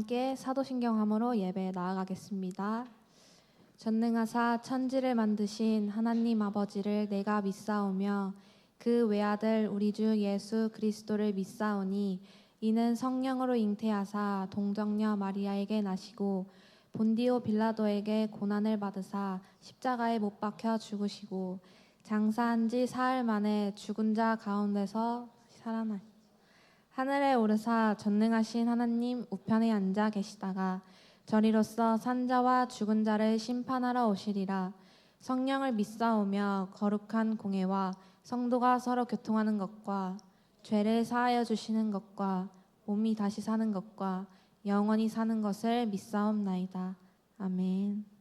함께 사도신경함으로 예배에 나아가겠습니다. 전능하사 천지를 만드신 하나님 아버지를 내가 믿사오며 그 외아들 우리 주 예수 그리스도를 믿사오니 이는 성령으로 잉태하사 동정녀 마리아에게 나시고 본디오 빌라도에게 고난을 받으사 십자가에 못 박혀 죽으시고 장사한 지 사흘 만에 죽은 자 가운데서 살아나 하늘에 오르사 전능하신 하나님 우편에 앉아 계시다가 저리로서 산자와 죽은 자를 심판하러 오시리라. 성령을 믿사오며 거룩한 공회와 성도가 서로 교통하는 것과 죄를 사하여 주시는 것과 몸이 다시 사는 것과 영원히 사는 것을 믿사옵나이다. 아멘.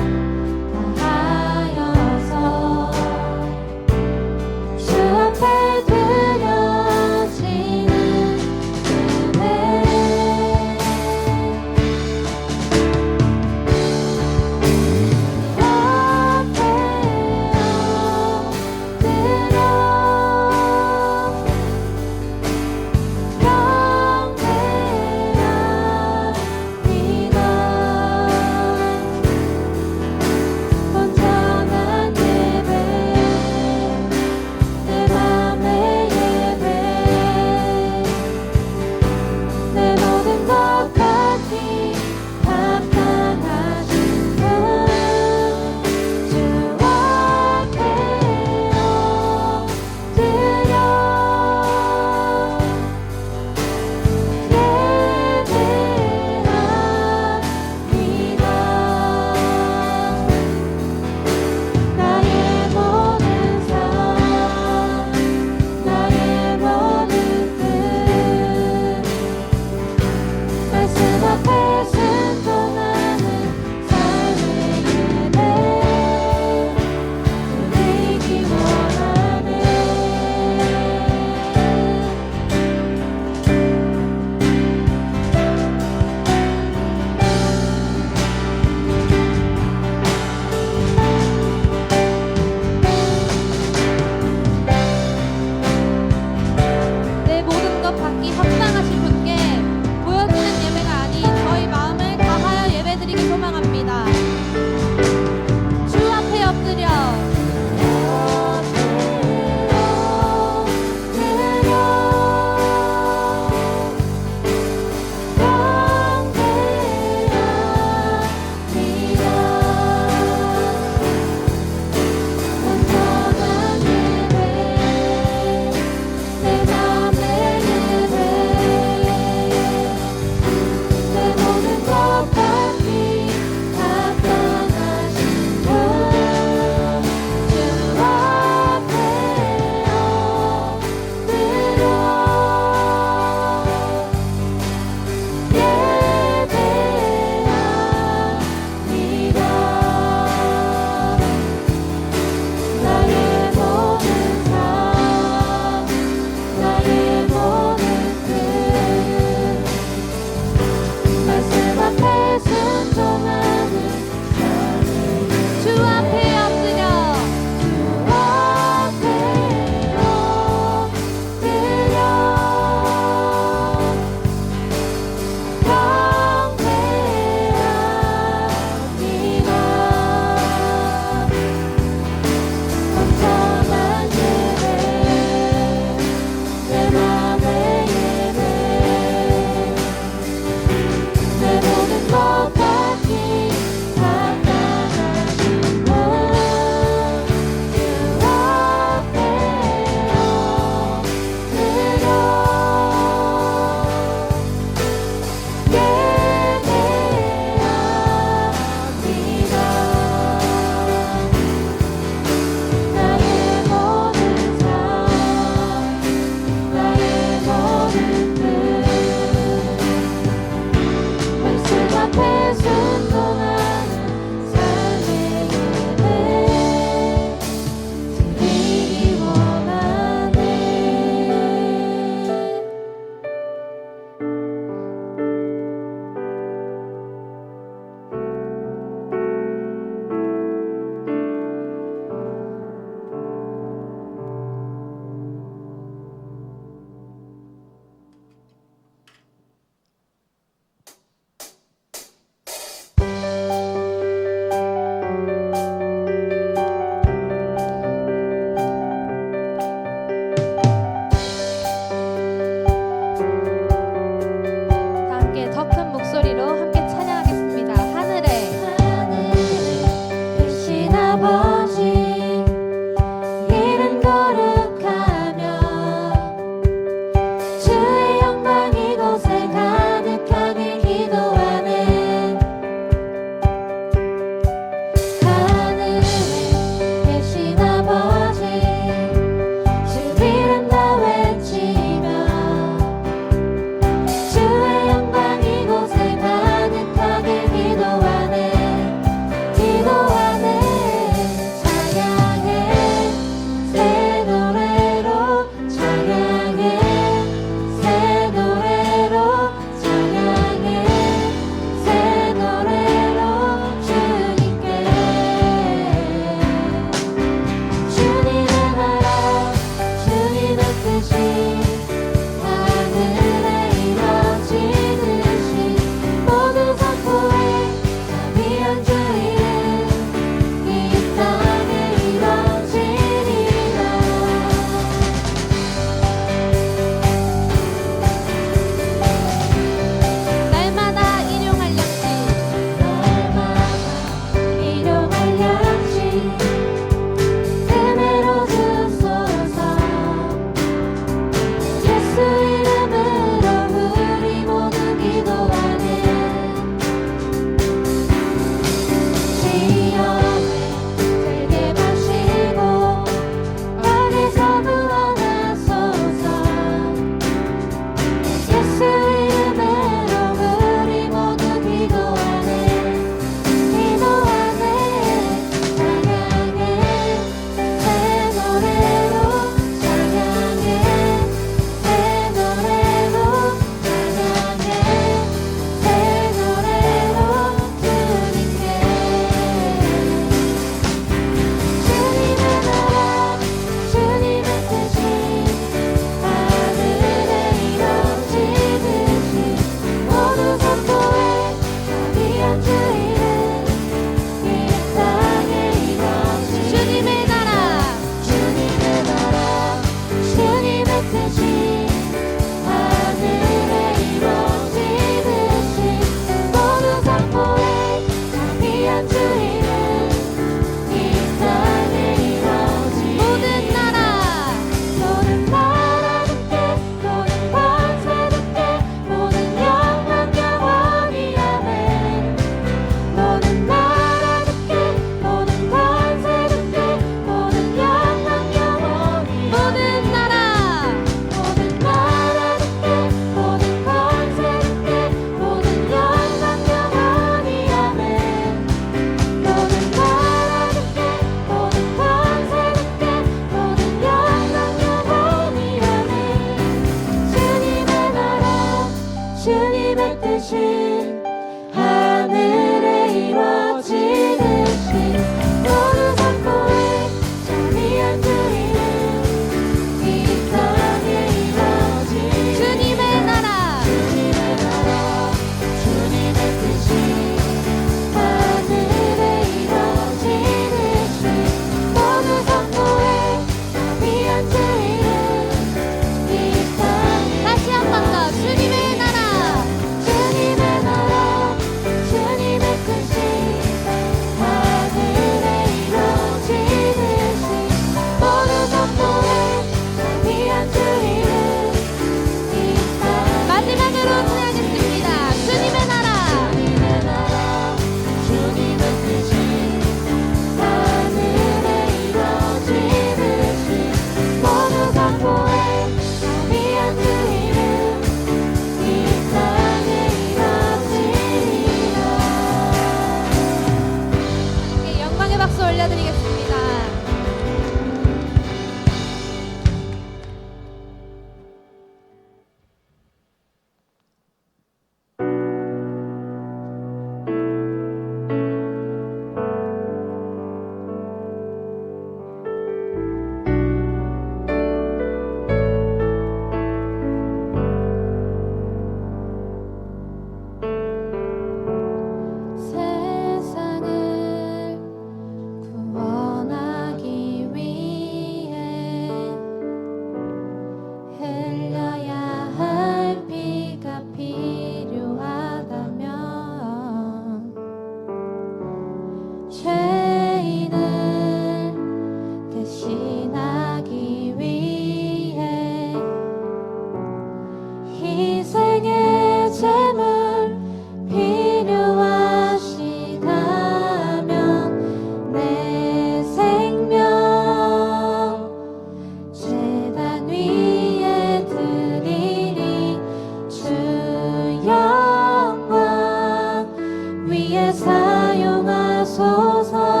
사용하소서.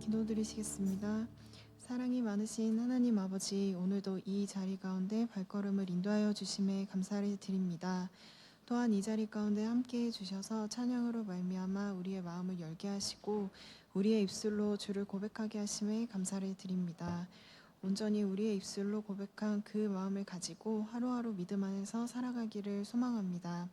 기도드리시겠습니다. 사랑이 많으신 하나님 아버지, 오늘도 이 자리 가운데 발걸음을 인도하여 주심에 감사를 드립니다. 또한 이 자리 가운데 함께해 주셔서 찬양으로 말미암아 우리의 마음을 열게 하시고 우리의 입술로 주를 고백하게 하심에 감사를 드립니다. 온전히 우리의 입술로 고백한 그 마음을 가지고 하루하루 믿음 안에서 살아가기를 소망합니다.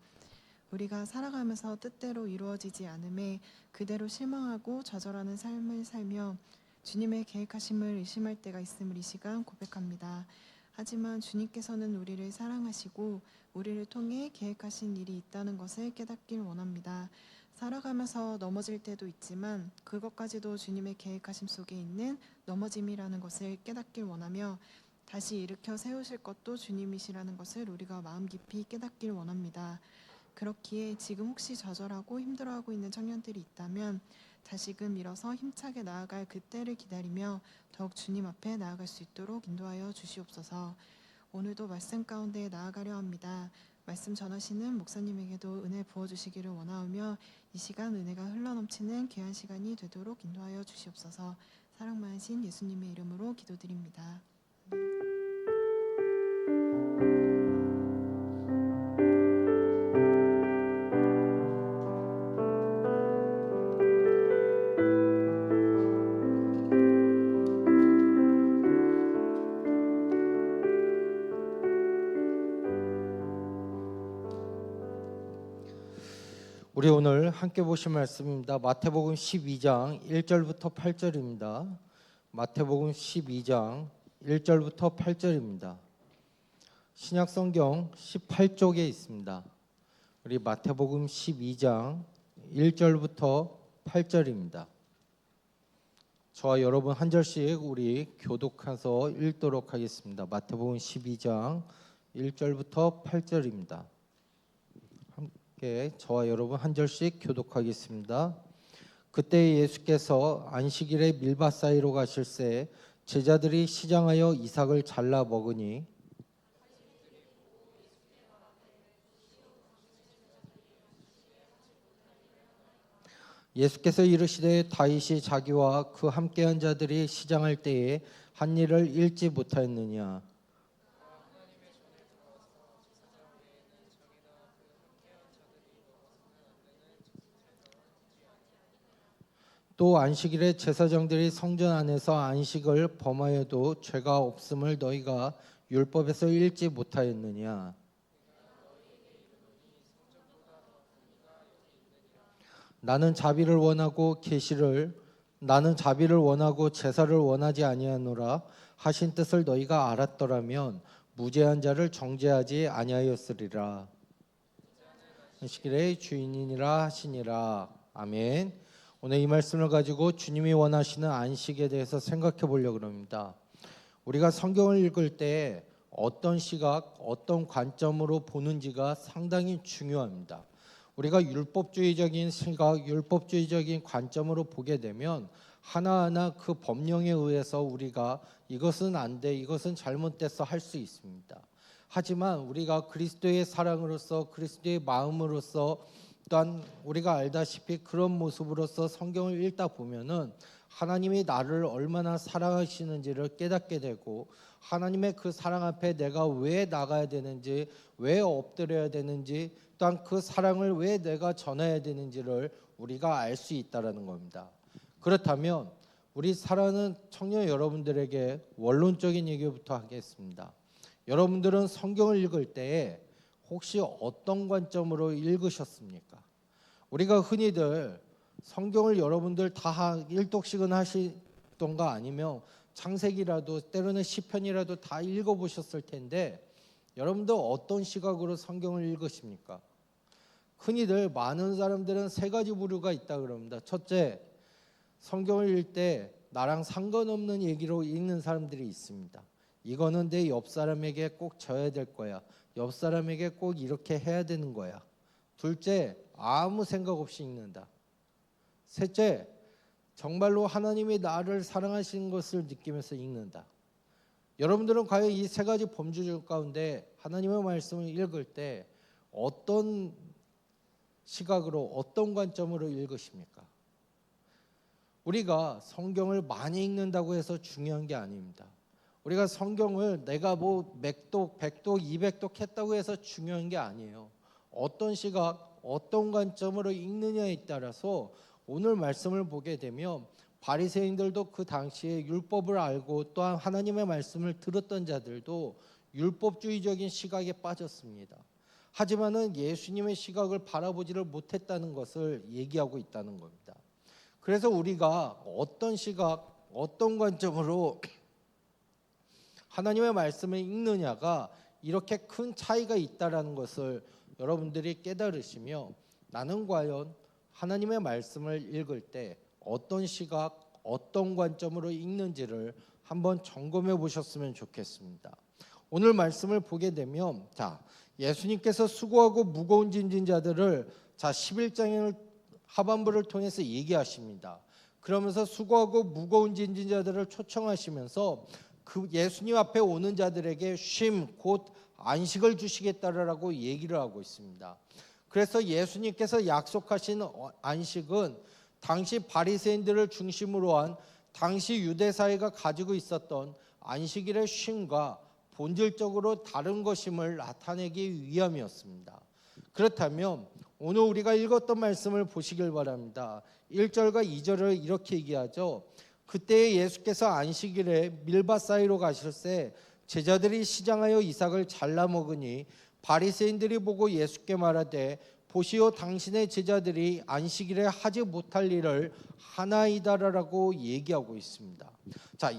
우리가 살아가면서 뜻대로 이루어지지 않음에 그대로 실망하고 좌절하는 삶을 살며 주님의 계획하심을 의심할 때가 있음을 이 시간 고백합니다. 하지만 주님께서는 우리를 사랑하시고 우리를 통해 계획하신 일이 있다는 것을 깨닫길 원합니다. 살아가면서 넘어질 때도 있지만 그것까지도 주님의 계획하심 속에 있는 넘어짐이라는 것을 깨닫길 원하며 다시 일으켜 세우실 것도 주님이시라는 것을 우리가 마음 깊이 깨닫길 원합니다. 그렇기에 지금 혹시 좌절하고 힘들어하고 있는 청년들이 있다면 다시금 일어서 힘차게 나아갈 그때를 기다리며 더욱 주님 앞에 나아갈 수 있도록 인도하여 주시옵소서. 오늘도 말씀 가운데 나아가려 합니다. 말씀 전하시는 목사님에게도 은혜 부어주시기를 원하오며 이 시간 은혜가 흘러넘치는 귀한 시간이 되도록 인도하여 주시옵소서. 사랑 많으신 예수님의 이름으로 기도드립니다. 우리 오늘 함께 보실 말씀입니다. 마태복음 12장 1절부터 8절입니다. 마태복음 12장 1절부터 8절입니다. 신약성경 18쪽에 있습니다. 우리 마태복음 12장 1절부터 8절입니다. 저와 여러분 한 절씩 우리 교독해서 읽도록 하겠습니다. 마태복음 12장 1절부터 8절입니다. 저와 여러분 한 절씩 교독하겠습니다. 그때 예수께서 안식일에 밀밭 사이로 가실새 제자들이 시장하여 이삭을 잘라 먹으니 예수께서 이르시되 다윗이 자기와 그 함께한 자들이 시장할 때에 한 일을 읽지 못하였느냐. 또 안식일에 제사장들이 성전 안에서 안식을 범하여도 죄가 없음을 너희가 율법에서 읽지 못하였느냐. 나는 자비를 원하고 제사를 원하지 아니하노라 하신 뜻을 너희가 알았더라면 무죄한 자를 정죄하지 아니하였으리라. 안식일의 주인이니라 하시니라. 아멘. 오늘 이 말씀을 가지고 주님이 원하시는 안식에 대해서 생각해 보려고 합니다. 우리가 성경을 읽을 때 어떤 시각, 어떤 관점으로 보는지가 상당히 중요합니다. 우리가 율법주의적인 시각, 율법주의적인 관점으로 보게 되면 하나하나 그 법령에 의해서 우리가 이것은 안 돼, 이것은 잘못됐어 할 수 있습니다. 하지만 우리가 그리스도의 사랑으로서 그리스도의 마음으로서 또한 우리가 알다시피 그런 모습으로서 성경을 읽다 보면은 하나님이 나를 얼마나 사랑하시는지를 깨닫게 되고 하나님의 그 사랑 앞에 내가 왜 나가야 되는지, 왜 엎드려야 되는지, 또한 그 사랑을 왜 내가 전해야 되는지를 우리가 알 수 있다라는 겁니다. 그렇다면 우리 사랑하는 청년 여러분들에게 원론적인 얘기부터 하겠습니다. 여러분들은 성경을 읽을 때에 혹시 어떤 관점으로 읽으셨습니까? 우리가 흔히들 성경을 여러분들 다 일독씩은 하시던가 아니면 창세기라도 때로는 시편이라도 다 읽어보셨을 텐데 여러분들 어떤 시각으로 성경을 읽으십니까? 흔히들 많은 사람들은 세 가지 부류가 있다 그럽니다. 첫째, 성경을 읽을 때 나랑 상관없는 얘기로 읽는 사람들이 있습니다. 이거는 내 옆 사람에게 꼭 져야 될 거야. 옆 사람에게 꼭 이렇게 해야 되는 거야. 둘째, 아무 생각 없이 읽는다. 셋째, 정말로 하나님이 나를 사랑하시는 것을 느끼면서 읽는다. 여러분들은 과연 이 세 가지 범주 가운데 하나님의 말씀을 읽을 때 어떤 시각으로 어떤 관점으로 읽으십니까? 우리가 성경을 많이 읽는다고 해서 중요한 게 아닙니다. 우리가 성경을 내가 뭐 맥독, 백독, 200독 했다고 해서 중요한 게 아니에요. 어떤 시각, 어떤 관점으로 읽느냐에 따라서 오늘 말씀을 보게 되면 바리새인들도 그 당시에 율법을 알고 또한 하나님의 말씀을 들었던 자들도 율법주의적인 시각에 빠졌습니다. 하지만은 예수님의 시각을 바라보지를 못했다는 것을 얘기하고 있다는 겁니다. 그래서 우리가 어떤 시각, 어떤 관점으로 하나님의 말씀을 읽느냐가 이렇게 큰 차이가 있다라는 것을 여러분들이 깨달으시며 나는 과연 하나님의 말씀을 읽을 때 어떤 시각, 어떤 관점으로 읽는지를 한번 점검해 보셨으면 좋겠습니다. 오늘 말씀을 보게 되면 예수님께서 수고하고 무거운 짐진 자들을 11장의 하반부를 통해서 얘기하십니다. 그러면서 수고하고 무거운 짐진 자들을 초청하시면서 그 예수님 앞에 오는 자들에게 쉼, 곧 안식을 주시겠다라고 얘기를 하고 있습니다. 그래서 예수님께서 약속하신 안식은 당시 바리새인들을 중심으로 한 당시 유대 사회가 가지고 있었던 안식일의 쉼과 본질적으로 다른 것임을 나타내기 위함이었습니다. 그렇다면 오늘 우리가 읽었던 말씀을 보시길 바랍니다. 1절과 2절을 이렇게 얘기하죠. 그때 예수께서 안식일에 밀밭 사이로 가실새 제자들이 시장하여 이삭을 잘라 먹으니 바리새인들이 보고 예수께 말하되 보시오 당신의 제자들이 안식일에 하지 못할 일을 하나이다라고 얘기하고 있습니다.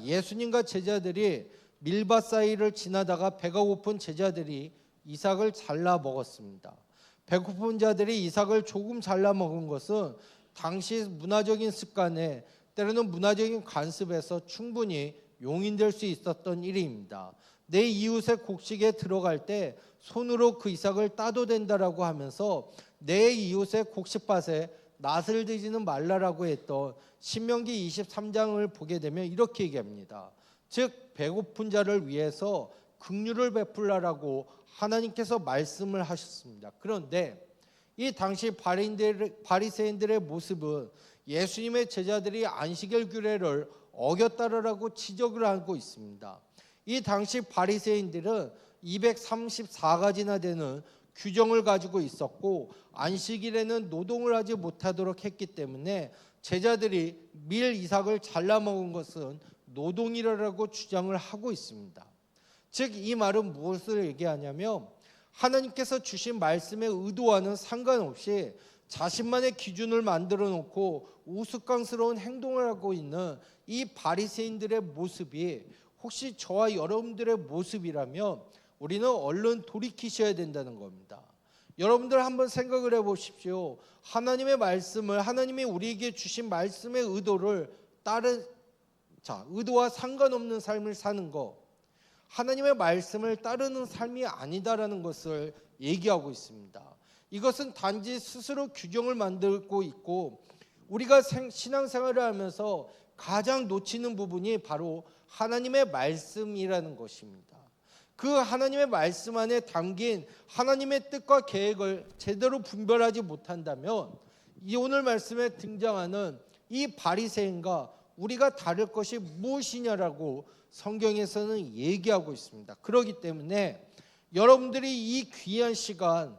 예수님과 제자들이 밀밭 사이를 지나다가 배가 고픈 제자들이 이삭을 잘라 먹었습니다. 배고픈 자들이 이삭을 조금 잘라 먹은 것은 당시 문화적인 습관에 때로는 문화적인 관습에서 충분히 용인될 수 있었던 일입니다. 내 이웃의 곡식에 들어갈 때 손으로 그 이삭을 따도 된다라고 하면서 내 이웃의 곡식밭에 낫을 드지는 말라라고 했던 신명기 23장을 보게 되면 이렇게 얘기합니다. 즉 배고픈 자를 위해서 긍휼을 베풀라라고 하나님께서 말씀을 하셨습니다. 그런데 이 당시 바리새인들의 모습은 예수님의 제자들이 안식일 규례를 어겼다라고 지적을 하고 있습니다. 이 당시 바리새인들은 234가지나 되는 규정을 가지고 있었고 안식일에는 노동을 하지 못하도록 했기 때문에 제자들이 밀 이삭을 잘라 먹은 것은 노동이라고 주장을 하고 있습니다. 즉 이 말은 무엇을 얘기하냐면 하나님께서 주신 말씀의 의도와는 상관없이 자신만의 기준을 만들어 놓고 우스꽝스러운 행동을 하고 있는 이 바리새인들의 모습이 혹시 저와 여러분들의 모습이라면 우리는 얼른 돌이키셔야 된다는 겁니다. 여러분들 한번 생각을 해보십시오. 하나님의 말씀을 하나님이 우리에게 주신 말씀의 의도를 의도와 상관없는 삶을 사는 것, 하나님의 말씀을 따르는 삶이 아니다라는 것을 얘기하고 있습니다. 이것은 단지 스스로 규정을 만들고 있고 우리가 신앙생활을 하면서 가장 놓치는 부분이 바로 하나님의 말씀이라는 것입니다. 그 하나님의 말씀 안에 담긴 하나님의 뜻과 계획을 제대로 분별하지 못한다면 이 오늘 말씀에 등장하는 이 바리새인과 우리가 다를 것이 무엇이냐라고 성경에서는 얘기하고 있습니다. 그렇기 때문에 여러분들이 이 귀한 시간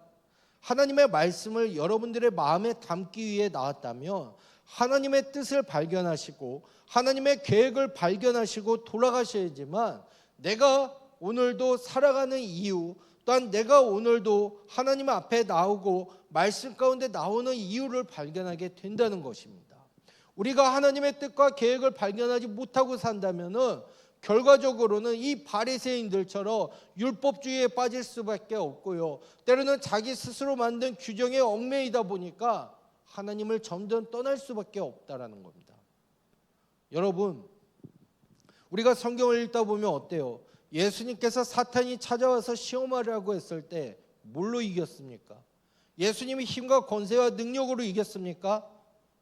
하나님의 말씀을 여러분들의 마음에 담기 위해 나왔다면 하나님의 뜻을 발견하시고 하나님의 계획을 발견하시고 돌아가셔야지만 내가 오늘도 살아가는 이유 또한 내가 오늘도 하나님 앞에 나오고 말씀 가운데 나오는 이유를 발견하게 된다는 것입니다. 우리가 하나님의 뜻과 계획을 발견하지 못하고 산다면은 결과적으로는 이 바리새인들처럼 율법주의에 빠질 수밖에 없고요. 때로는 자기 스스로 만든 규정에 얽매이다 보니까 하나님을 점점 떠날 수밖에 없다라는 겁니다. 여러분, 우리가 성경을 읽다 보면 어때요? 예수님께서 사탄이 찾아와서 시험하라고 했을 때 뭘로 이겼습니까? 예수님이 힘과 권세와 능력으로 이겼습니까?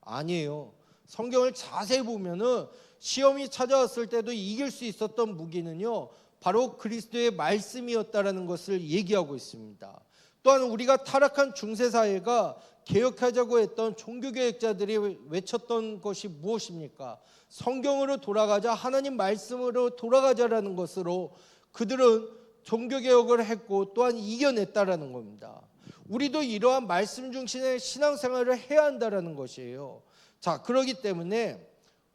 아니에요. 성경을 자세히 보면은 시험이 찾아왔을 때도 이길 수 있었던 무기는요, 바로 그리스도의 말씀이었다라는 것을 얘기하고 있습니다. 또한 우리가 타락한 중세 사회가 개혁하자고 했던 종교개혁자들이 외쳤던 것이 무엇입니까? 성경으로 돌아가자, 하나님 말씀으로 돌아가자라는 것으로 그들은 종교개혁을 했고 또한 이겨냈다라는 겁니다. 우리도 이러한 말씀 중심의 신앙생활을 해야 한다라는 것이에요. 자, 그렇기 때문에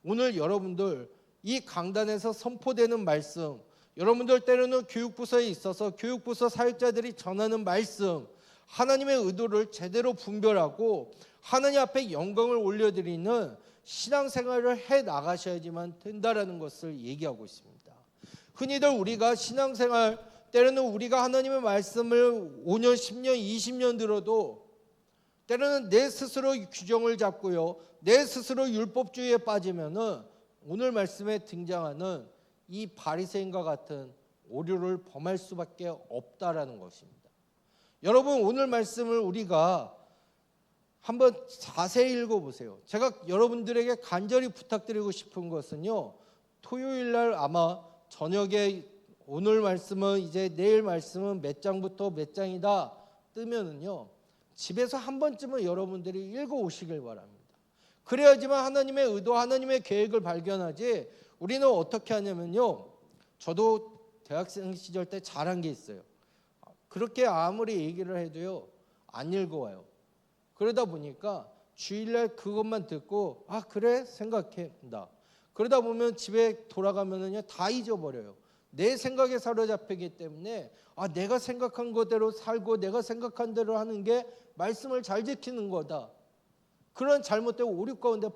오늘 여러분들 이 강단에서 선포되는 말씀, 여러분들 때로는 교육부서에 있어서 교육부서 사역자들이 전하는 말씀, 하나님의 의도를 제대로 분별하고 하나님 앞에 영광을 올려드리는 신앙생활을 해 나가셔야지만 된다라는 것을 얘기하고 있습니다. 흔히들 우리가 신앙생활, 때로는 우리가 하나님의 말씀을 5년, 10년, 20년 들어도 때로는 내 스스로 규정을 잡고요, 내 스스로 율법주의에 빠지면은 오늘 말씀에 등장하는 이 바리새인과 같은 오류를 범할 수밖에 없다라는 것입니다. 여러분, 오늘 말씀을 우리가 한번 자세히 읽어보세요. 제가 여러분들에게 간절히 부탁드리고 싶은 것은요, 토요일 날 아마 저녁에 오늘 말씀은 이제 내일 말씀은 몇 장부터 몇 장이다 뜨면은요, 집에서 한 번쯤은 여러분들이 읽어오시길 바랍니다. 그래야지만 하나님의 의도, 하나님의 계획을 발견하지. 우리는 어떻게 하냐면요, 저도 대학생 시절 때 잘한 게 있어요. 그렇게 아무리 얘기를 해도요 안 읽어와요. 그러다 보니까 주일날 그것만 듣고 아 그래 생각한다. 그러다 보면 집에 돌아가면은요 다 잊어버려요. 내 생각에 사로잡히기 때문에 아 내가 생각한 거대로 살고 내가 생각한 대로 하는 게 말씀을 잘 지키는 거다. 그런 잘못된 오류 가운데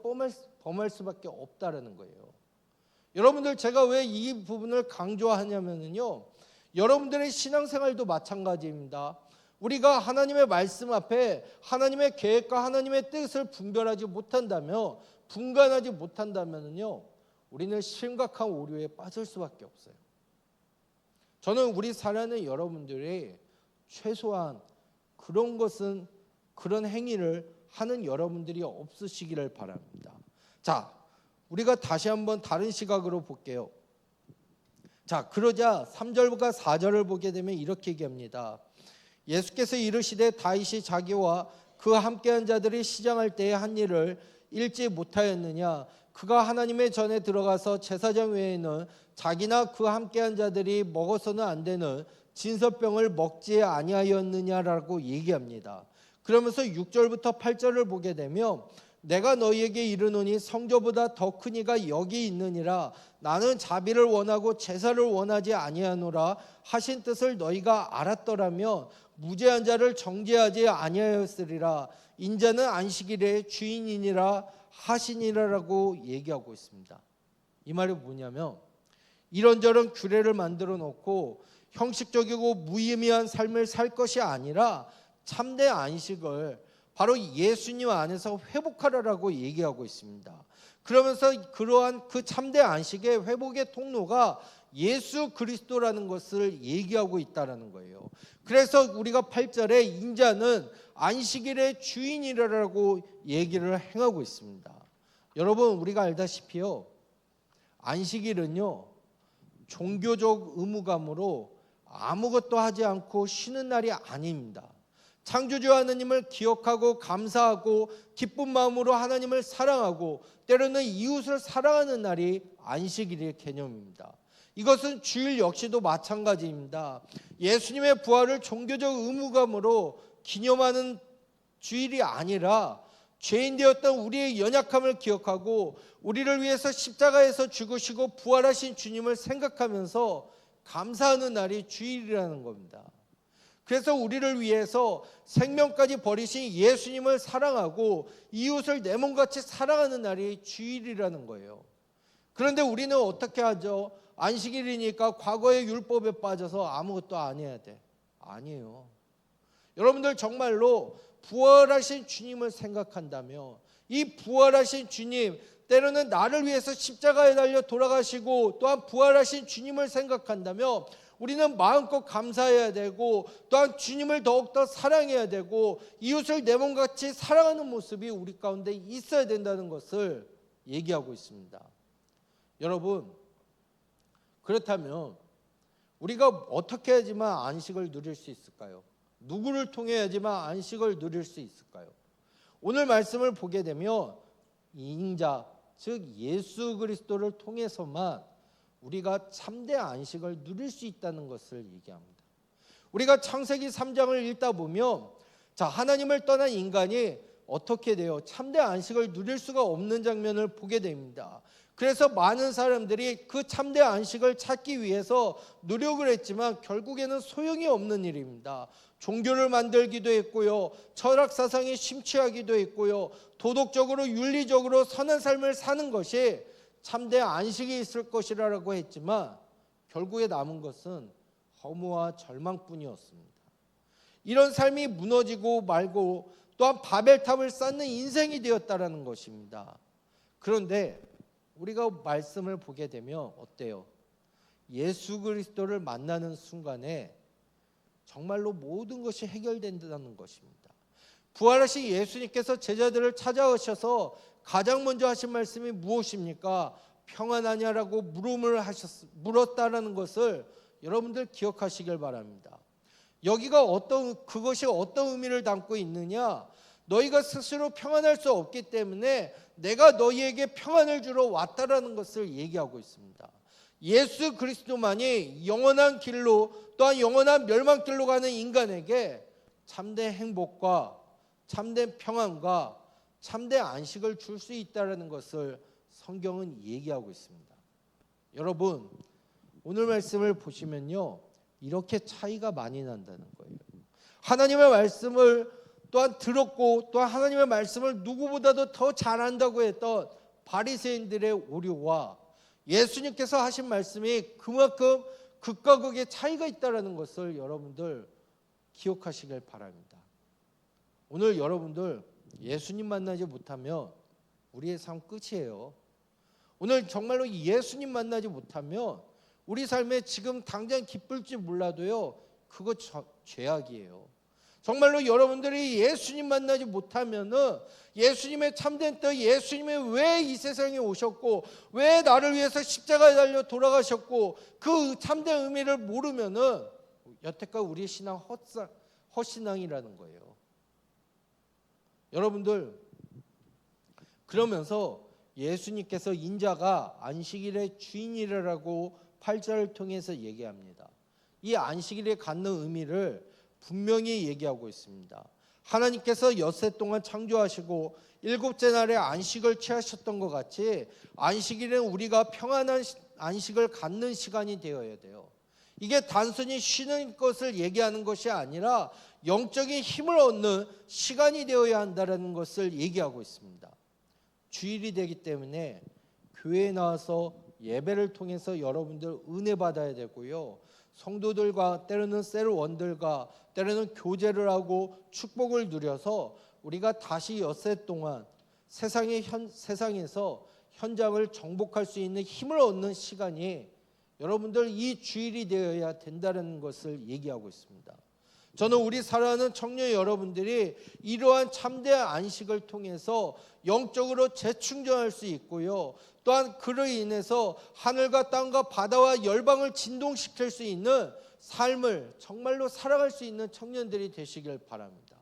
범할 수밖에 없다라는 거예요. 여러분들, 제가 왜 이 부분을 강조하냐면요, 여러분들의 신앙생활도 마찬가지입니다. 우리가 하나님의 말씀 앞에 하나님의 계획과 하나님의 뜻을 분별하지 못한다면, 분간하지 못한다면요, 우리는 심각한 오류에 빠질 수밖에 없어요. 저는 우리 사랑하는 여러분들이 최소한 그런 것은, 그런 행위를 하는 여러분들이 없으시기를 바랍니다. 자, 우리가 다시 한번 다른 시각으로 볼게요. 자, 그러자 3절과 4절을 보게 되면 이렇게 얘기합니다. 예수께서 이르시되 다윗이 자기와 그와 함께한 자들이 시장할 때에 한 일을 읽지 못하였느냐? 그가 하나님의 전에 들어가서 제사장 외에는 자기나 그와 함께한 자들이 먹어서는 안 되는 진설병을 먹지 아니하였느냐라고 얘기합니다. 그러면서 6절부터 8절을 보게 되면 내가 너희에게 이르노니 성조보다 더 큰 이가 여기 있느니라. 나는 자비를 원하고 제사를 원하지 아니하노라 하신 뜻을 너희가 알았더라면 무죄한 자를 정죄하지 아니하였으리라. 인자는 안식일의 주인이니라 하시니라라고 얘기하고 있습니다. 이 말이 뭐냐면 이런저런 규례를 만들어 놓고 형식적이고 무의미한 삶을 살 것이 아니라 참된 안식을 바로 예수님 안에서 회복하라라고 얘기하고 있습니다. 그러면서 그러한 그 참된 안식의 회복의 통로가 예수 그리스도라는 것을 얘기하고 있다라는 거예요. 그래서 우리가 8절에 인자는 안식일의 주인이라고 얘기를 행하고 있습니다. 여러분, 우리가 알다시피요, 안식일은요 종교적 의무감으로 아무것도 하지 않고 쉬는 날이 아닙니다. 창조주 하나님을 기억하고 감사하고 기쁜 마음으로 하나님을 사랑하고 때로는 이웃을 사랑하는 날이 안식일의 개념입니다. 이것은 주일 역시도 마찬가지입니다. 예수님의 부활을 종교적 의무감으로 기념하는 주일이 아니라 죄인 되었던 우리의 연약함을 기억하고 우리를 위해서 십자가에서 죽으시고 부활하신 주님을 생각하면서 감사하는 날이 주일이라는 겁니다. 그래서 우리를 위해서 생명까지 버리신 예수님을 사랑하고 이웃을 내 몸같이 사랑하는 날이 주일이라는 거예요. 그런데 우리는 어떻게 하죠? 안식일이니까 과거의 율법에 빠져서 아무것도 안 해야 돼. 아니에요. 여러분들 정말로 부활하신 주님을 생각한다며 이 부활하신 주님, 때로는 나를 위해서 십자가에 달려 돌아가시고 또한 부활하신 주님을 생각한다며 우리는 마음껏 감사해야 되고 또한 주님을 더욱더 사랑해야 되고 이웃을 내 몸같이 사랑하는 모습이 우리 가운데 있어야 된다는 것을 얘기하고 있습니다. 여러분, 그렇다면 우리가 어떻게 해야지만 안식을 누릴 수 있을까요? 누구를 통해 해야지만 안식을 누릴 수 있을까요? 오늘 말씀을 보게 되면 인자, 즉 예수 그리스도를 통해서만 우리가 참된 안식을 누릴 수 있다는 것을 얘기합니다. 우리가 창세기 3장을 읽다 보면 하나님을 떠난 인간이 어떻게 돼요? 참된 안식을 누릴 수가 없는 장면을 보게 됩니다. 그래서 많은 사람들이 그 참된 안식을 찾기 위해서 노력을 했지만 결국에는 소용이 없는 일입니다. 종교를 만들기도 했고요, 철학 사상에 심취하기도 했고요, 도덕적으로 윤리적으로 선한 삶을 사는 것이 참된 안식이 있을 것이라고 했지만 결국에 남은 것은 허무와 절망뿐이었습니다. 이런 삶이 무너지고 말고 또한 바벨탑을 쌓는 인생이 되었다라는 것입니다. 그런데 우리가 말씀을 보게 되면 어때요? 예수 그리스도를 만나는 순간에 정말로 모든 것이 해결된다는 것입니다. 부활하신 예수님께서 제자들을 찾아오셔서 가장 먼저 하신 말씀이 무엇입니까? 평안하냐라고 물었다라는 것을 여러분들 기억하시길 바랍니다. 여기가 그것이 어떤 의미를 담고 있느냐? 너희가 스스로 평안할 수 없기 때문에 내가 너희에게 평안을 주러 왔다라는 것을 얘기하고 있습니다. 예수 그리스도만이 영원한 길로 또한 영원한 멸망길로 가는 인간에게 참된 행복과 참된 평안과 참된 안식을 줄 수 있다는 것을 성경은 얘기하고 있습니다. 여러분, 오늘 말씀을 보시면요, 이렇게 차이가 많이 난다는 거예요. 하나님의 말씀을 또한 들었고 또한 하나님의 말씀을 누구보다도 더 잘한다고 했던 바리새인들의 오류와 예수님께서 하신 말씀이 그만큼 극과 극의 차이가 있다는 것을 여러분들 기억하시길 바랍니다. 오늘 여러분들 예수님 만나지 못하면 우리의 삶 끝이에요. 오늘 정말로 예수님 만나지 못하면 우리 삶에 지금 당장 기쁠지 몰라도요, 그거 죄악이에요. 정말로 여러분들이 예수님 만나지 못하면은 예수님의 참된 뜻, 예수님이 왜 이 세상에 오셨고 왜 나를 위해서 십자가에 달려 돌아가셨고 그 참된 의미를 모르면은 여태까지 우리의 신앙 헛신앙이라는 거예요. 여러분들, 그러면서 예수님께서 인자가 안식일의 주인이라고 8절을 통해서 얘기합니다. 이 안식일에 갖는 의미를 분명히 얘기하고 있습니다. 하나님께서 엿새 동안 창조하시고 일곱째 날에 안식을 취하셨던 것 같이 안식일은 우리가 평안한 안식을 갖는 시간이 되어야 돼요. 이게 단순히 쉬는 것을 얘기하는 것이 아니라 영적인 힘을 얻는 시간이 되어야 한다는 것을 얘기하고 있습니다. 주일이 되기 때문에 교회에 나와서 예배를 통해서 여러분들 은혜 받아야 되고요, 성도들과 때로는 셀원들과 때로는 교제를 하고 축복을 누려서 우리가 다시 엿새 동안 세상에서 현장을 정복할 수 있는 힘을 얻는 시간이 여러분들 이 주일이 되어야 된다는 것을 얘기하고 있습니다. 저는 우리 사랑하는 청년 여러분들이 이러한 참된 안식을 통해서 영적으로 재충전할 수 있고요, 또한 그로 인해서 하늘과 땅과 바다와 열방을 진동시킬 수 있는 삶을 정말로 살아갈 수 있는 청년들이 되시길 바랍니다.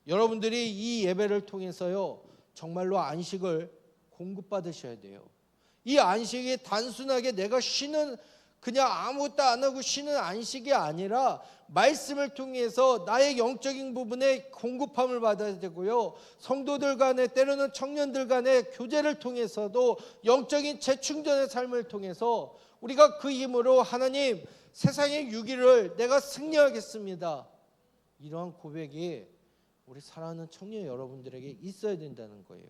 여러분들이 이 예배를 통해서요, 정말로 안식을 공급받으셔야 돼요. 이 안식이 단순하게 내가 쉬는, 그냥 아무것도 안 하고 쉬는 안식이 아니라 말씀을 통해서 나의 영적인 부분에 공급함을 받아야 되고요, 성도들 간에 때로는 청년들 간의 교제를 통해서도 영적인 재충전의 삶을 통해서 우리가 그 힘으로 하나님, 세상의 유기를 내가 승리하겠습니다, 이러한 고백이 우리 사랑하는 청년 여러분들에게 있어야 된다는 거예요.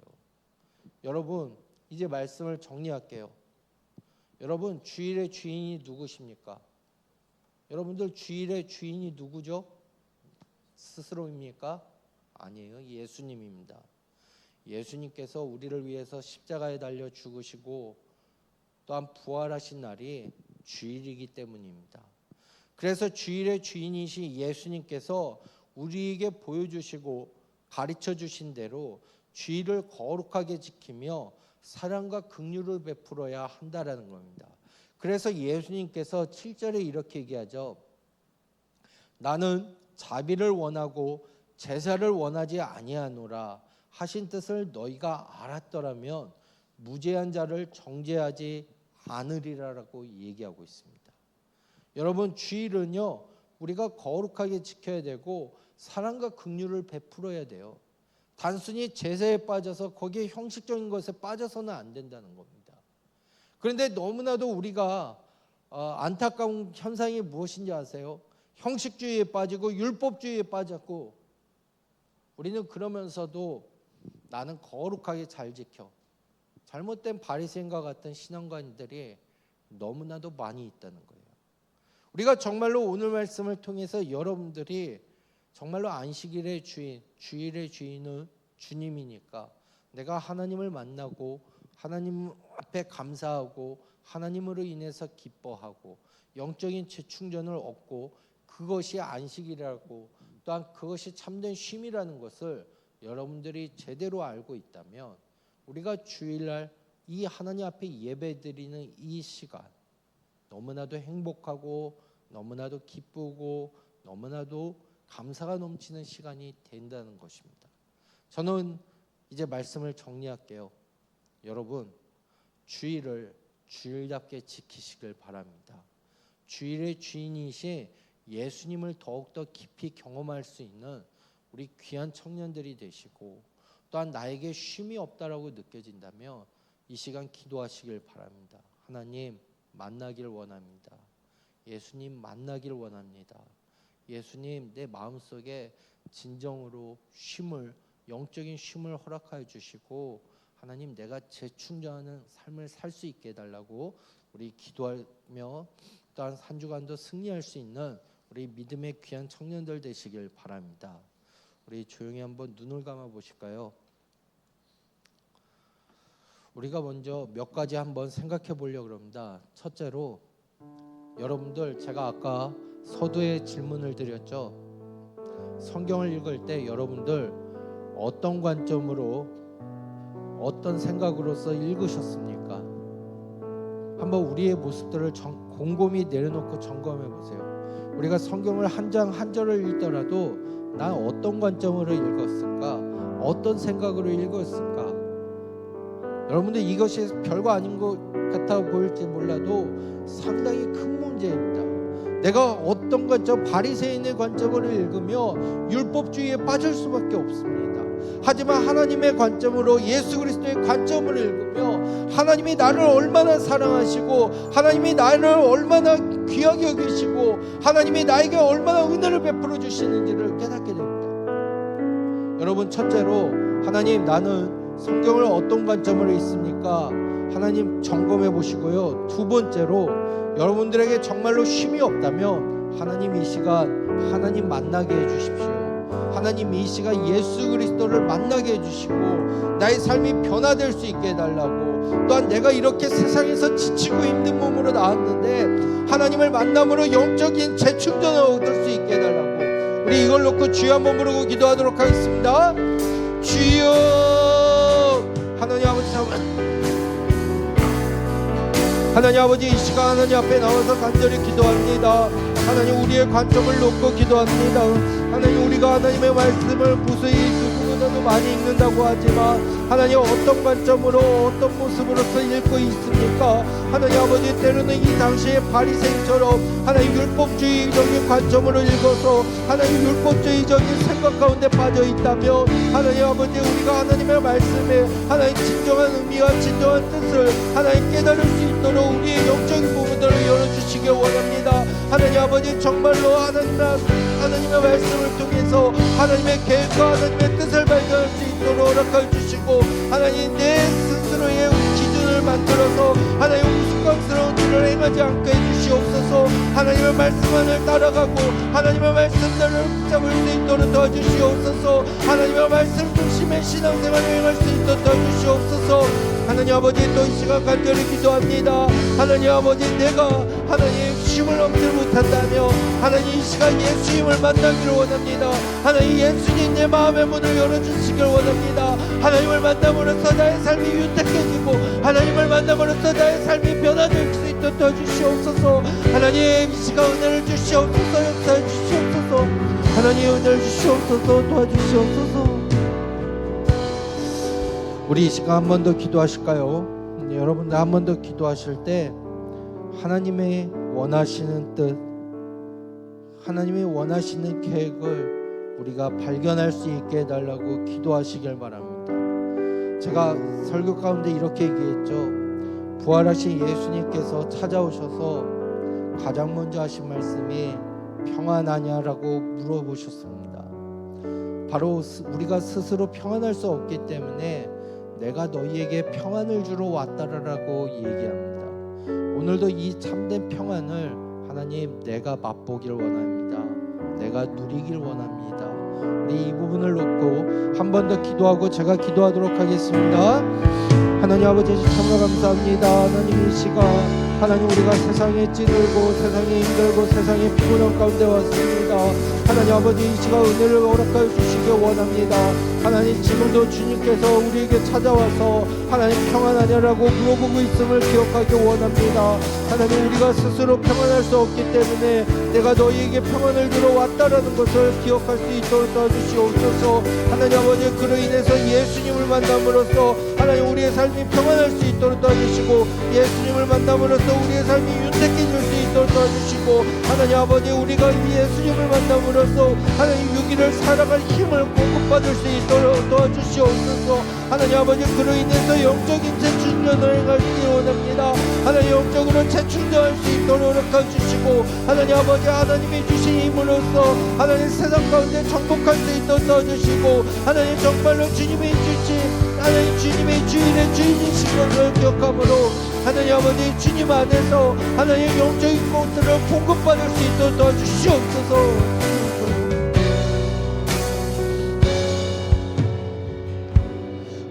여러분, 이제 말씀을 정리할게요. 여러분, 주일의 주인이 누구십니까? 여러분들, 주일의 주인이 누구죠? 스스로입니까? 아니에요. 예수님입니다. 예수님께서 우리를 위해서 십자가에 달려 죽으시고 또한 부활하신 날이 주일이기 때문입니다. 그래서 주일의 주인이신 예수님께서 우리에게 보여주시고 가르쳐 주신 대로 주일을 거룩하게 지키며 사랑과 긍휼을 베풀어야 한다라는 겁니다. 그래서 예수님께서 7절에 이렇게 얘기하죠. 나는 자비를 원하고 제사를 원하지 아니하노라. 하신 뜻을 너희가 알았더라면 무죄한 자를 정죄하지 않으리라라고 얘기하고 있습니다. 여러분, 주일은요 우리가 거룩하게 지켜야 되고 사랑과 긍휼을 베풀어야 돼요. 단순히 제사에 빠져서 거기에 형식적인 것에 빠져서는 안 된다는 겁니다. 그런데 너무나도 우리가 안타까운 현상이 무엇인지 아세요? 형식주의에 빠지고 율법주의에 빠졌고, 우리는 그러면서도 나는 거룩하게 잘 지켜, 잘못된 바리새인과 같은 신앙관들이 너무나도 많이 있다는 거예요. 우리가 정말로 오늘 말씀을 통해서 여러분들이 정말로 안식일의 주인, 주일의 주인은 주님이니까 내가 하나님을 만나고 하나님 앞에 감사하고 하나님으로 인해서 기뻐하고 영적인 재충전을 얻고 그것이 안식이라고, 또한 그것이 참된 쉼이라는 것을 여러분들이 제대로 알고 있다면 우리가 주일날 이 하나님 앞에 예배드리는 이 시간 너무나도 행복하고 너무나도 기쁘고 너무나도 감사가 넘치는 시간이 된다는 것입니다. 저는 이제 말씀을 정리할게요. 여러분, 주일을 주일답게 지키시길 바랍니다. 주일의 주인이신 예수님을 더욱더 깊이 경험할 수 있는 우리 귀한 청년들이 되시고, 또한 나에게 쉼이 없다라고 느껴진다면 이 시간 기도하시길 바랍니다. 하나님 만나길 원합니다. 예수님 만나길 원합니다. 예수님, 내 마음속에 진정으로 쉼을, 영적인 쉼을 허락하여 주시고 하나님 내가 재충전하는 삶을 살 수 있게 해달라고 우리 기도하며 또한 한 주간도 승리할 수 있는 우리 믿음의 귀한 청년들 되시길 바랍니다. 우리 조용히 한번 눈을 감아 보실까요? 우리가 먼저 몇 가지 한번 생각해 보려고 합니다. 첫째로, 여러분들, 제가 아까 서두에 질문을 드렸죠. 성경을 읽을 때 여러분들 어떤 관점으로, 어떤 생각으로서 읽으셨습니까? 한번 우리의 모습들을 곰곰이 내려놓고 점검해 보세요. 우리가 성경을 한 장 한 절을 읽더라도 난 어떤 관점으로 읽었을까? 어떤 생각으로 읽었을까? 여러분들, 이것이 별거 아닌 것 같아 보일지 몰라도 상당히 큰 문제입니다. 내가 어떤 관점, 바리새인의 관점으로 읽으며 율법주의에 빠질 수밖에 없습니다. 하지만 하나님의 관점으로, 예수 그리스도의 관점으로 읽으며 하나님이 나를 얼마나 사랑하시고 하나님이 나를 얼마나 귀하게 여기시고 하나님이 나에게 얼마나 은혜를 베풀어 주시는지를 깨닫게 됩니다. 여러분, 첫째로, 하나님 나는 성경을 어떤 관점으로 읽습니까? 하나님 점검해 보시고요. 두 번째로, 여러분들에게 정말로 쉼이 없다면 하나님 이 시간 하나님 만나게 해주십시오. 하나님 이 시간 예수 그리스도를 만나게 해주시고 나의 삶이 변화될 수 있게 해달라고, 또한 내가 이렇게 세상에서 지치고 힘든 몸으로 나왔는데 하나님을 만남으로 영적인 재충전을 얻을 수 있게 해달라고, 우리 이걸 놓고 주여 한번 부르고 기도하도록 하겠습니다. 주여, 하나님 아버지, 하나님 아버지, 이 시간 하나님 앞에 나와서 간절히 기도합니다. 하나님, 우리의 관점을 놓고 기도합니다. 하나님, 우리가 하나님의 말씀을 무수히 누구보다도 많이 읽는다고 하지만 하나님 어떤 관점으로, 어떤 모습으로서 읽고 있습니까? 하나님 아버지, 때로는 이 당시의 바리새인처럼 하나님 율법주의적인 관점으로 읽어서 하나님 율법주의적인 생각 가운데 빠져 있다면 하나님 아버지, 우리가 하나님의 말씀에 하나님 진정한 의미와 진정한 뜻을 하나님 깨달을 수 있도록 우리의 영적인 부분들을 열어주시기 원합니다. 하나님 아버지, 정말로 하나님의 말씀을 통해서 하나님의 계획과 하나님의 뜻을 발견할 수 있도록 허락해 주시고, 하나님 내 스스로의 기준을 만들어서 하나님 우스꽝스러운 일을 행하지 않게 해주시옵소서. 하나님의 말씀만을 따라가고 하나님의 말씀들을 붙잡을 수 있도록 도와주시옵소서. 하나님의 말씀 중심의 신앙생활을 행할 수 있도록 도와주시옵소서. 하나님 아버지, 또 이 시간 간절히 기도합니다. 하나님 아버지, 내가 하나님 쉼을 얻지 못한다며 하나님 이 시간 예수님을 만나기를 원합니다. 하나님 예수님, 내 마음의 문을 열어주시길 원합니다. 하나님을 만남으로써 나의 삶이 윤택해지고 하나님을 만남으로써 나의 삶이 변화될 수 있도록 도와주시옵소서. 하나님 이 시간 은혜를 주시옵소서. 역사해 주시옵소서. 하나님 은혜를 주시옵소서. 도와주시옵소서. 우리 이 시간 한 번 더 기도하실까요? 여러분들 한 번 더 기도하실 때 하나님의 원하시는 뜻, 하나님의 원하시는 계획을 우리가 발견할 수 있게 해달라고 기도하시길 바랍니다. 제가 설교 가운데 이렇게 얘기했죠. 부활하신 예수님께서 찾아오셔서 가장 먼저 하신 말씀이 평안하냐라고 물어보셨습니다. 바로 우리가 스스로 평안할 수 없기 때문에 내가 너희에게 평안을 주러 왔다라고 얘기합니다. 오늘도 이 참된 평안을 하나님 내가 맛보길 원합니다. 내가 누리길 원합니다. 우리 이 부분을 놓고 한 번 더 기도하고 제가 기도하도록 하겠습니다. 하나님 아버지 참으로 감사합니다. 하나님 이 시간 하나님 우리가 세상에 찌들고 세상에 힘들고 세상에 피곤한 가운데 왔습니다. 하나님 아버지 이 시간 은혜를 허락하여 주시기 원합니다. 하나님 지금도 주님께서 우리에게 찾아와서 하나님 평안하냐라고 물어보고 있음을 기억하기 원합니다. 하나님 우리가 스스로 평안할 수 없기 때문에 내가 너희에게 평안을 주러 왔다라는 것을 기억할 수 있도록 도와주시옵소서. 하나님 아버지 그로 인해서 예수님을 만남으로써 하나님 우리의 삶이 평안할 수 있도록 도와주시고 예수님을 만남으로써 우리의 삶이 윤택해질 수 있도록 도와주시고 하나님 아버지 우리가 예수님을 만남으로써 하나님 유기를 살아갈 힘을 공급받을 수 있도록 도와주시옵소서. 하나님 아버지 그로 인해서 영적인 재충전을 행하시기 원합니다. 하나님 영적으로 재충전할 수 있도록 허락해주시고 하나님 아버지 하나님이 주신 힘으로써 하나님 세상 가운데 정복할 수 있도록 도와주시고 하나님 정말로 주님이 주신 하나님 주님의 주인의 주인이신 것을 기억함으로 하나님 아버지 주님 안에서 하나님 영적인 것들을 공급받을 수 있도록 도와주시옵소서.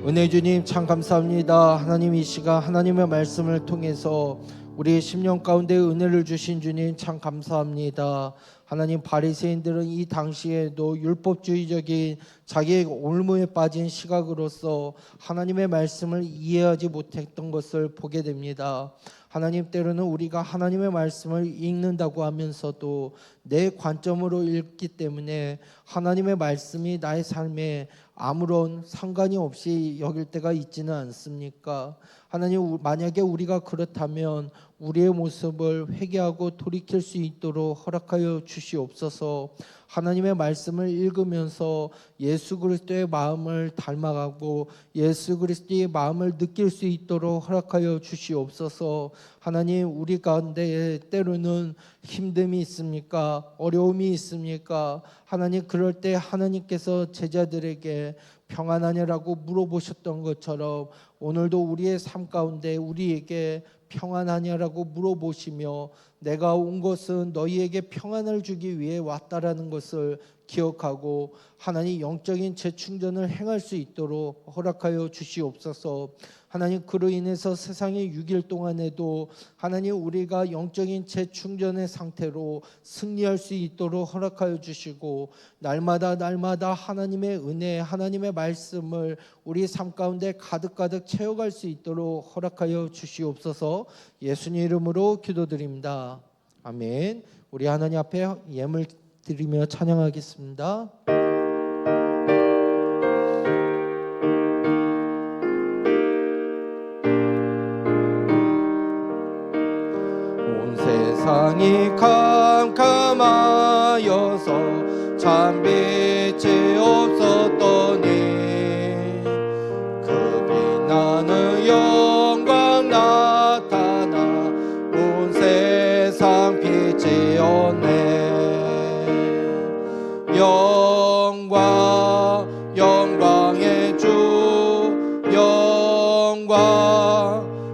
은혜 주님 참 감사합니다. 하나님 이 시간 하나님의 말씀을 통해서 우리의 심령 가운데 은혜를 주신 주님 참 감사합니다. 하나님 바리새인들은 이 당시에도 율법주의적인 자기의 올무에 빠진 시각으로서 하나님의 말씀을 이해하지 못했던 것을 보게 됩니다. 하나님 때로는 우리가 하나님의 말씀을 읽는다고 하면서도 내 관점으로 읽기 때문에 하나님의 말씀이 나의 삶에 아무런 상관이 없이 여길 때가 있지는 않습니까? 하나님 만약에 우리가 그렇다면 우리의 모습을 회개하고 돌이킬 수 있도록 허락하여 주시옵소서. 하나님의 말씀을 읽으면서 예수 그리스도의 마음을 닮아가고 예수 그리스도의 마음을 느낄 수 있도록 허락하여 주시옵소서. 하나님 우리 가운데 때로는 힘듦이 있습니까? 어려움이 있습니까? 하나님 그럴 때 하나님께서 제자들에게 평안하냐라고 물어보셨던 것처럼 오늘도 우리의 삶 가운데 우리에게 평안하냐라고 물어보시며 내가 온 것은 너희에게 평안을 주기 위해 왔다라는 것을 기억하고 하나님 영적인 재충전을 행할 수 있도록 허락하여 주시옵소서. 하나님 그로 인해서 세상의 6일 동안에도 하나님 우리가 영적인 재충전의 상태로 승리할 수 있도록 허락하여 주시고 날마다 하나님의 은혜 하나님의 말씀을 우리 삶 가운데 가득가득 채워갈 수 있도록 허락하여 주시옵소서. 예수님 이름으로 기도드립니다. 아멘. 우리 하나님 앞에 예물 드리며 찬양하겠습니다. 온 세상이 캄캄하여서 참 빛이 없었더니 그 빛나는 영광 나타나 온 세상 빛이었네. 영광의 주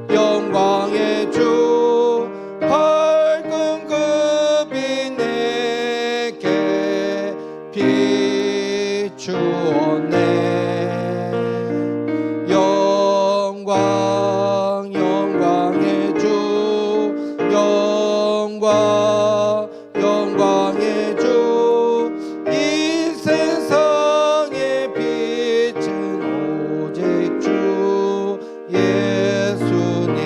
영광의 주 밝은 그 빛 내게 비추었네. 영광의 주 영광의 주 이 세상의 빛은 오직 주 예수님.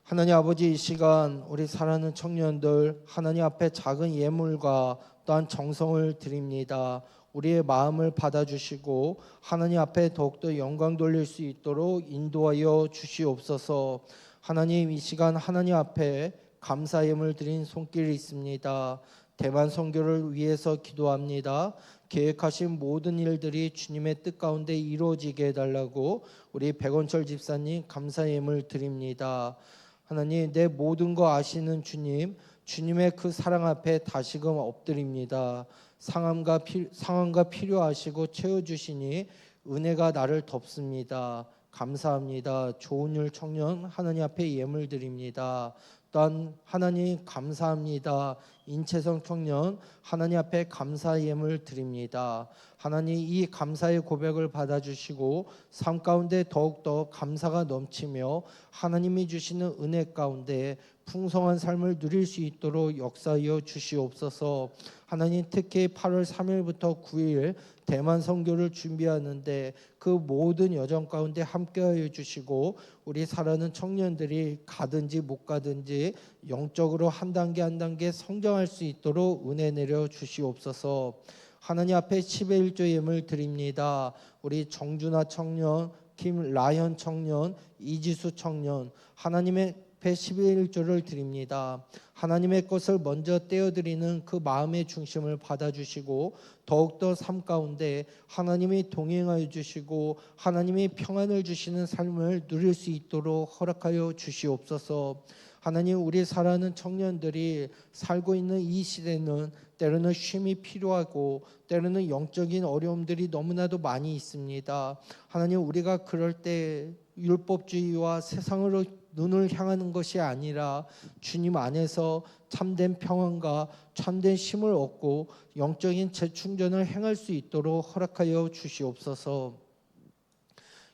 하나님 아버지 이 시간 우리 사랑하는 청년들 하나님 앞에 작은 예물과 또한 정성을 드립니다. 우리의 마음을 받아주시고 하나님 앞에 더욱더 영광 돌릴 수 있도록 인도하여 주시옵소서. 하나님, 이 시간 하나님 앞에 감사의 예물 드린 손길이 있습니다. 대만 선교를 위해서 기도합니다. 계획하신 모든 일들이 주님의 뜻 가운데 이루어지게 해달라고 우리 백원철 집사님 감사의 예물 드립니다. 하나님, 내 모든 거 아시는 주님, 주님의 그 사랑 앞에 다시금 엎드립니다. 상황과 필요하시고 채워주시니 은혜가 나를 덮습니다. 감사합니다. 좋은 일 청년 하나님 앞에 예물 드립니다. 또한 하나님 감사합니다. 인체성 청년 하나님 앞에 감사 예물 드립니다. 하나님, 이 감사의 고백을 받아주시고 삶 가운데 더욱더 감사가 넘치며 하나님이 주시는 은혜 가운데 풍성한 삶을 누릴 수 있도록 역사하여 주시옵소서. 하나님, 특히 8월 3일부터 9일 대만 선교를 준비하는데 그 모든 여정 가운데 함께하여 주시고 우리 사랑하는 청년들이 가든지 못 가든지 영적으로 한 단계 한 단계 성장할 수 있도록 은혜 내려 주시옵소서. 하나님 앞에 10의 1조 예물 드립니다. 우리 정준하 청년, 김라현 청년, 이지수 청년 하나님의 앞에 10의 1조를 드립니다. 하나님의 것을 먼저 떼어드리는 그 마음의 중심을 받아주시고 더욱더 삶 가운데 하나님이 동행하여 주시고 하나님이 평안을 주시는 삶을 누릴 수 있도록 허락하여 주시옵소서. 하나님, 우리 사랑하는 청년들이 살고 있는 이 시대는 때로는 쉼이 필요하고 때로는 영적인 어려움들이 너무나도 많이 있습니다. 하나님, 우리가 그럴 때 율법주의와 세상으로 눈을 향하는 것이 아니라 주님 안에서 참된 평안과 참된 쉼을 얻고 영적인 재충전을 행할 수 있도록 허락하여 주시옵소서.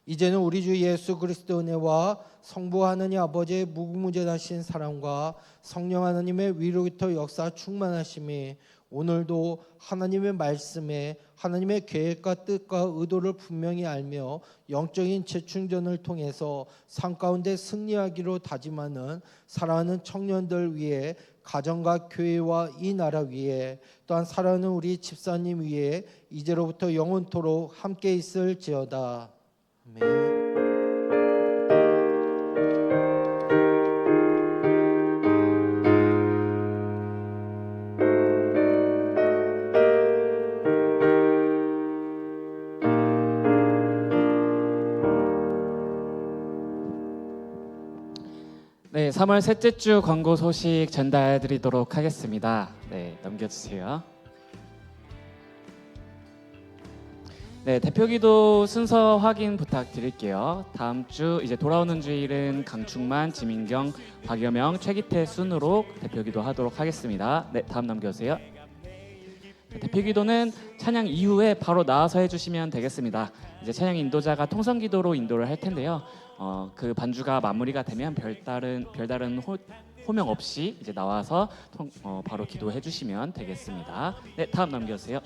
이제는 우리 주 예수 그리스도 은혜와 성부 하나님 아버지의 무궁무진하신 사랑과 성령 하나님의 위로부터 역사 충만하심이 오늘도 하나님의 말씀에 하나님의 계획과 뜻과 의도를 분명히 알며 영적인 재충전을 통해서 삶 가운데 승리하기로 다짐하는 사랑하는 청년들 위해 가정과 교회와 이 나라 위에 또한 사랑하는 우리 집사님 위에 이제로부터 영원토록 함께 있을지어다. 아멘. 네, 3월 셋째 주 광고 소식 전달해드리도록 하겠습니다. 네, 넘겨주세요. 네, 대표기도 순서 확인 부탁드릴게요. 다음 주 이제 돌아오는 주일은 강충만, 지민경, 박여명, 최기태 순으로 대표기도 하도록 하겠습니다. 네, 다음 넘겨주세요. 네, 대표기도는 찬양 이후에 바로 나와서 해주시면 되겠습니다. 이제 찬양 인도자가 통성기도로 인도를 할 텐데요. 그 반주가 마무리가 되면 별다른 호명 없이 이제 나와서 바로 기도해 주시면 되겠습니다. 네, 다음 넘겨주세요.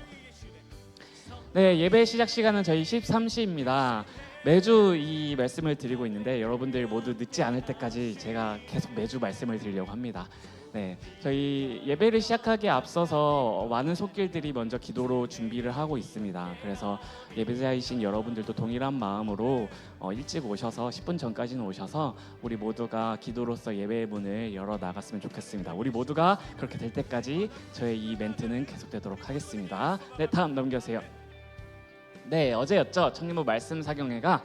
네, 예배 시작 시간은 저희 13시입니다. 매주 이 말씀을 드리고 있는데 여러분들 모두 늦지 않을 때까지 제가 계속 매주 말씀을 드리려고 합니다. 네, 저희 예배를 시작하기에 앞서서 많은 손길들이 먼저 기도로 준비를 하고 있습니다. 그래서 예배자이신 여러분들도 동일한 마음으로 일찍 오셔서 10분 전까지는 오셔서 우리 모두가 기도로서 예배의 문을 열어 나갔으면 좋겠습니다. 우리 모두가 그렇게 될 때까지 저의 이 멘트는 계속되도록 하겠습니다. 네, 다음 넘겨주세요. 네, 어제였죠. 청년부 말씀 사경회가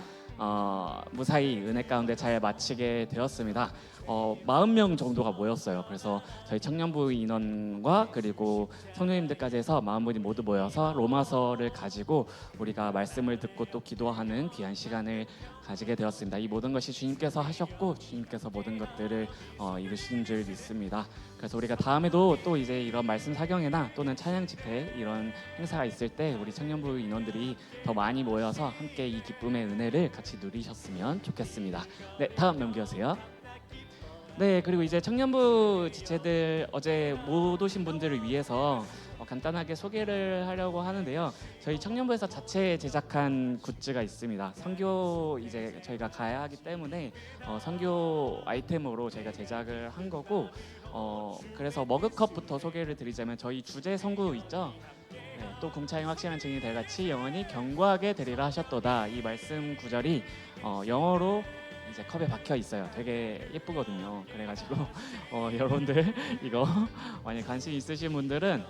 무사히 은혜 가운데 잘 마치게 되었습니다. 40명 정도가 모였어요. 그래서 저희 청년부 인원과 그리고 성도님들까지 해서 40분이 모두 모여서 로마서를 가지고 우리가 말씀을 듣고 또 기도하는 귀한 시간을 가지게 되었습니다. 이 모든 것이 주님께서 하셨고 주님께서 모든 것들을 이루신 줄 믿습니다. 그래서 우리가 다음에도 또 이제 이런 말씀 사경회나 또는 찬양 집회 이런 행사가 있을 때 우리 청년부 인원들이 더 많이 모여서 함께 이 기쁨의 은혜를 같이 누리셨으면 좋겠습니다. 네, 다음 넘겨주세요. 네, 그리고 이제 청년부 지체들 어제 못 오신 분들을 위해서 간단하게 소개를 하려고 하는데요. 저희 청년부에서 자체 제작한 굿즈가 있습니다. 선교 이제 저희가 가야 하기 때문에 선교 아이템으로 저희가 제작을 한 거고, 그래서 머그컵부터 소개를 드리자면 저희 주제 선구 있죠. 네, 또 궁창이 확실한 증인이 될같이 영원히 견고하게 되리라 하셨도다. 이 말씀 구절이 영어로 이제 컵에 박혀 있어요. 되게 예쁘거든요. 그래가지고 여러분들 이거 만약 관심 있으신 분들은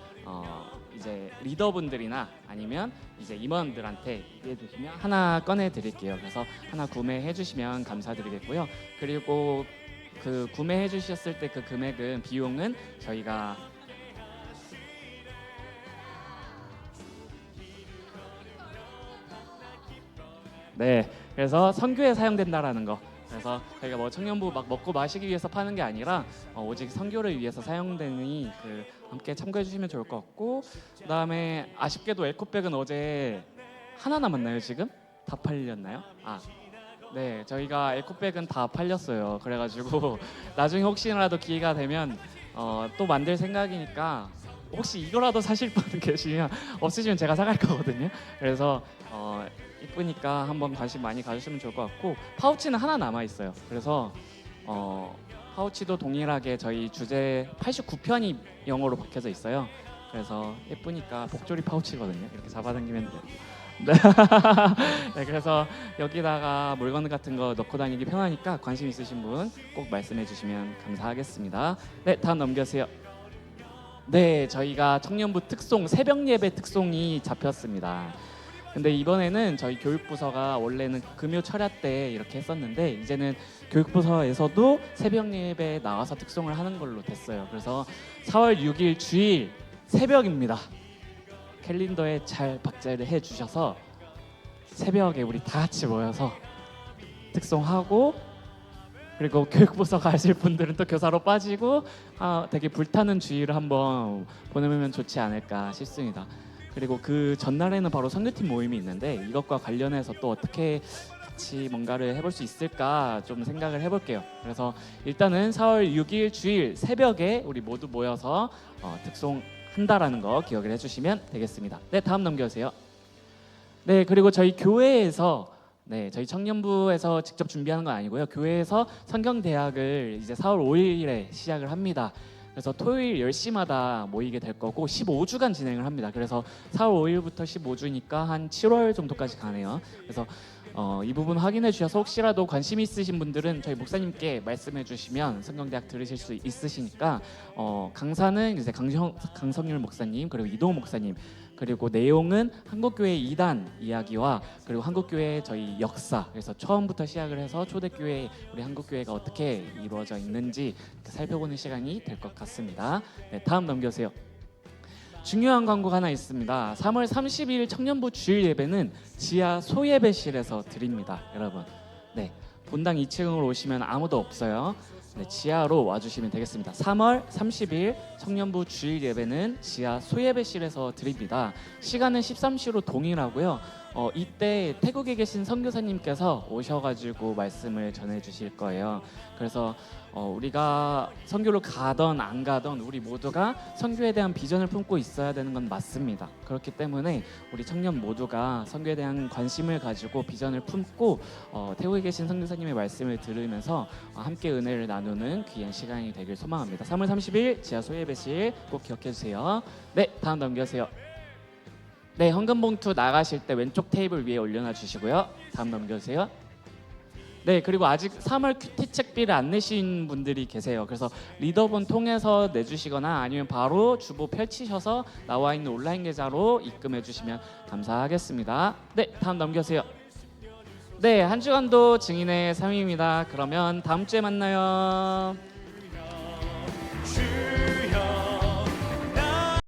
이제 리더분들이나 아니면 이제 임원들한테 얘기해 주시면 하나 꺼내 드릴게요. 그래서 하나 구매해 주시면 감사드리겠고요. 그리고 그 구매해 주셨을 때 그 금액은 비용은 저희가 네, 그래서 선교에 사용된다라는 거. 그래서 저희가 뭐 청년부 막 먹고 마시기 위해서 파는 게 아니라 오직 선교를 위해서 사용되니 함께 참고해 주시면 좋을 것 같고, 그다음에 아쉽게도 에코백은 어제 하나 남았나요 지금? 다 팔렸나요? 네, 저희가 에코백은 다 팔렸어요. 그래가지고 나중에 혹시라도 기회가 되면 또 만들 생각이니까 혹시 이거라도 사실 분 계시면 없으시면 제가 사갈 거거든요. 그래서 이쁘니까 한번 관심 많이 가주시면 좋을 것 같고, 파우치는 하나 남아 있어요. 그래서 파우치도 동일하게 저희 주제 89편이 영어로 박혀져 있어요. 그래서 예쁘니까 복조리 파우치거든요. 이렇게 잡아당기면 돼요. 네. 네, 그래서 여기다가 물건 같은 거 넣고 다니기 편하니까 관심 있으신 분 꼭 말씀해 주시면 감사하겠습니다. 네, 다음 넘겨주세요. 네, 저희가 청년부 특송 새벽 예배 특송이 잡혔습니다. 근데 이번에는 저희 교육부서가 원래는 금요 철야 때 이렇게 했었는데 이제는 교육부서에서도 새벽 예배에 나와서 특송을 하는 걸로 됐어요. 그래서 4월 6일 주일 새벽입니다. 캘린더에 잘 박제를 해주셔서 새벽에 우리 다 같이 모여서 특송하고, 그리고 교육부서 가실 분들은 또 교사로 빠지고 되게 불타는 주일을 한번 보내면 좋지 않을까 싶습니다. 그리고 그 전날에는 바로 선교팀 모임이 있는데 이것과 관련해서 또 어떻게 같이 뭔가를 해볼 수 있을까 좀 생각을 해볼게요. 그래서 일단은 4월 6일 주일 새벽에 우리 모두 모여서 특송한다라는 거 기억을 해주시면 되겠습니다. 네, 다음 넘겨주세요. 네, 그리고 저희 교회에서 저희 청년부에서 직접 준비하는 건 아니고요. 교회에서 성경대학을 이제 4월 5일에 시작을 합니다. 그래서 토요일 10시마다 모이게 될 거고 15주간 진행을 합니다. 그래서 4월 5일부터 15주니까 한 7월 정도까지 가네요. 그래서 이 부분 확인해 주셔서 혹시라도 관심 있으신 분들은 저희 목사님께 말씀해 주시면 성경대학 들으실 수 있으시니까 강사는 이제 강성률 목사님 그리고 이동호 목사님, 그리고 내용은 한국교회 2단 이야기와 그리고 한국교회 저희 역사, 그래서 처음부터 시작을 해서 초대교회 우리 한국교회가 어떻게 이루어져 있는지 살펴보는 시간이 될 것 같습니다. 네, 다음 넘겨주세요. 중요한 광고가 하나 있습니다. 3월 30일 청년부 주일 예배는 지하 소예배실에서 드립니다, 여러분. 네, 본당 2층으로 오시면 아무도 없어요. 네, 지하로 와주시면 되겠습니다. 3월 30일 청년부 주일 예배는 지하 소예배실에서 드립니다. 시간은 13시로 동일하고요. 이때 태국에 계신 선교사님께서 오셔가지고 말씀을 전해주실 거예요. 그래서 우리가 선교를 가던 안 가던 우리 모두가 선교에 대한 비전을 품고 있어야 되는 건 맞습니다. 그렇기 때문에 우리 청년 모두가 선교에 대한 관심을 가지고 비전을 품고 태국에 계신 선교사님의 말씀을 들으면서 함께 은혜를 나누는 귀한 시간이 되길 소망합니다. 3월 30일 지하 소예배실 꼭 기억해 주세요. 네, 다음 넘겨주세요. 네, 헌금 봉투 나가실 때 왼쪽 테이블 위에 올려놔 주시고요. 다음 넘겨주세요. 네, 그리고 아직 3월 큐티 책비를 안 내신 분들이 계세요. 그래서 리더분 통해서 내주시거나 아니면 바로 주보 펼치셔서 나와 있는 온라인 계좌로 입금해 주시면 감사하겠습니다. 네, 다음 넘겨주세요. 네, 한 주간도 증인의 삶입니다. 그러면 다음 주에 만나요.